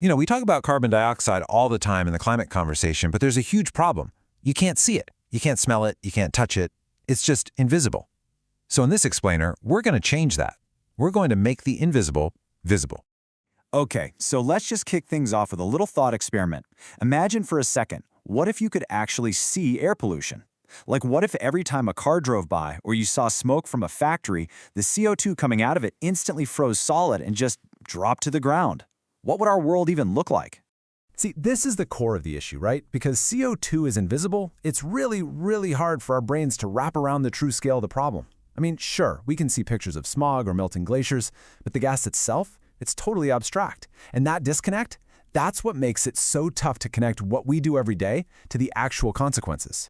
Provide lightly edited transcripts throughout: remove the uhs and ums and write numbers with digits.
We talk about carbon dioxide all the time in the climate conversation, but there's a huge problem. You can't see it. You can't smell it. You can't touch it. It's just invisible. So in this explainer, we're going to change that. We're going to make the invisible visible. Okay, so let's just kick things off with a little thought experiment. Imagine for a second, what if you could actually see air pollution? Like what if every time a car drove by or you saw smoke from a factory, the CO2 coming out of it instantly froze solid and just dropped to the ground? What would our world even look like? See, this is the core of the issue, right? Because CO2 is invisible, it's really, really hard for our brains to wrap around the true scale of the problem. I mean, sure, we can see pictures of smog or melting glaciers, but the gas itself, it's totally abstract. And that disconnect, that's what makes it so tough to connect what we do every day to the actual consequences.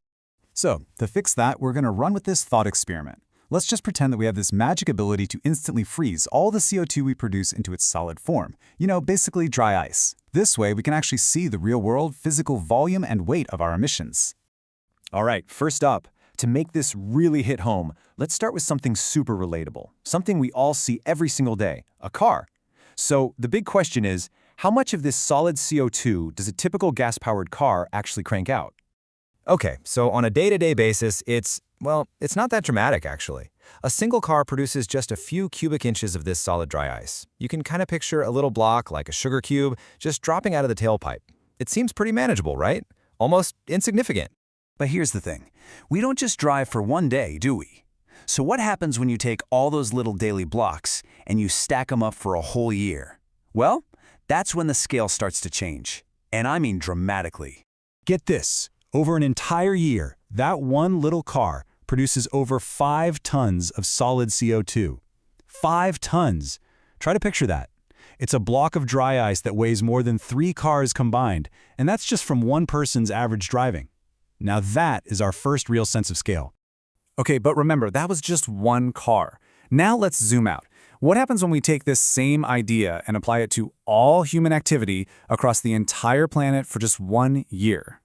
So, to fix that, we're going to run with this thought experiment. Let's just pretend that we have this magic ability to instantly freeze all the CO2 we produce into its solid form. Basically dry ice. This way, we can actually see the real-world physical volume and weight of our emissions. All right, first up, to make this really hit home, let's start with something super relatable, something we all see every single day, a car. So the big question is, how much of this solid CO2 does a typical gas-powered car actually crank out? Okay, so on a day-to-day basis, it's not that dramatic, actually. A single car produces just a few cubic inches of this solid dry ice. You can kind of picture a little block, like a sugar cube, just dropping out of the tailpipe. It seems pretty manageable, right? Almost insignificant. But here's the thing. We don't just drive for one day, do we? So what happens when you take all those little daily blocks and you stack them up for a whole year? Well, that's when the scale starts to change. And I mean dramatically. Get this. Over an entire year, that one little car produces over 5 tons of solid CO2. 5 tons! Try to picture that. It's a block of dry ice that weighs more than 3 cars combined, and that's just from one person's average driving. Now that is our first real sense of scale. Okay, but remember, that was just one car. Now let's zoom out. What happens when we take this same idea and apply it to all human activity across the entire planet for just 1 year?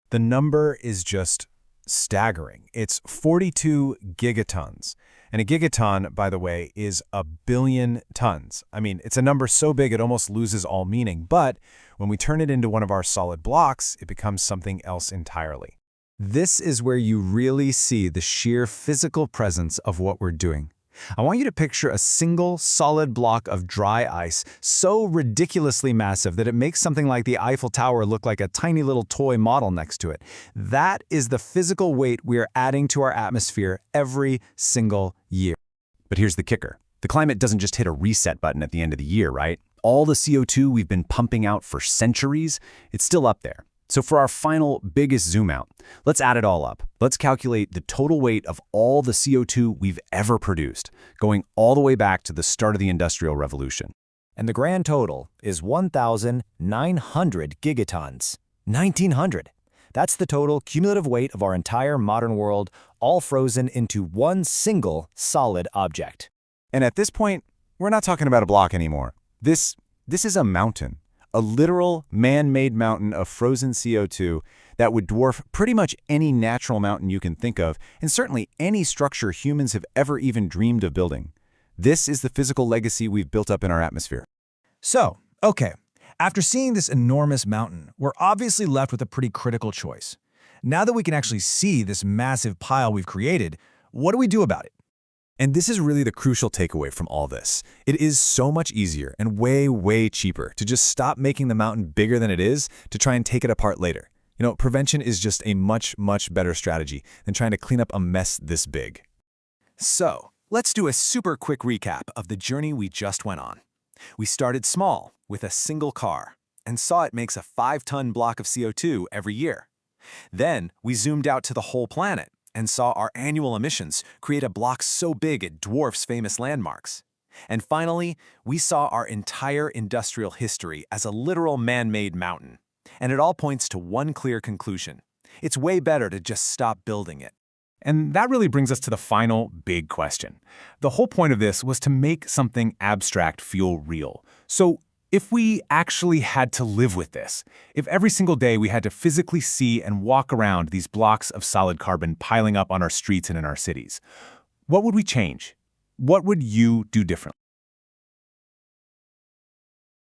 The number is just staggering. It's 42 gigatons. And a gigaton, by the way, is a billion tons. I mean, it's a number so big it almost loses all meaning. But when we turn it into one of our solid blocks, it becomes something else entirely. This is where you really see the sheer physical presence of what we're doing. I want you to picture a single solid block of dry ice so ridiculously massive that it makes something like the Eiffel Tower look like a tiny little toy model next to it. That is the physical weight we are adding to our atmosphere every single year. But here's the kicker. The climate doesn't just hit a reset button at the end of the year, right? All the CO2 we've been pumping out for centuries, it's still up there. So for our final biggest zoom out, let's add it all up. Let's calculate the total weight of all the CO2 we've ever produced, going all the way back to the start of the Industrial Revolution. And the grand total is 1,900 gigatons. 1,900. That's the total cumulative weight of our entire modern world, all frozen into one single solid object. And at this point, we're not talking about a block anymore. This is a mountain. A literal man-made mountain of frozen CO2 that would dwarf pretty much any natural mountain you can think of, and certainly any structure humans have ever even dreamed of building. This is the physical legacy we've built up in our atmosphere. So, okay, after seeing this enormous mountain, we're obviously left with a pretty critical choice. Now that we can actually see this massive pile we've created, what do we do about it? And this is really the crucial takeaway from all this. It is so much easier and way, way cheaper to just stop making the mountain bigger than it is to try and take it apart later. Prevention is just a much, much better strategy than trying to clean up a mess this big. So, let's do a super quick recap of the journey we just went on. We started small with a single car and saw it makes a 5-ton block of CO2 every year. Then we zoomed out to the whole planet and saw our annual emissions create a block so big it dwarfs famous landmarks. And finally, we saw our entire industrial history as a literal man-made mountain. And it all points to one clear conclusion. It's way better to just stop building it. And that really brings us to the final big question. The whole point of this was to make something abstract feel real. So if we actually had to live with this, if every single day we had to physically see and walk around these blocks of solid carbon piling up on our streets and in our cities, what would we change? What would you do differently?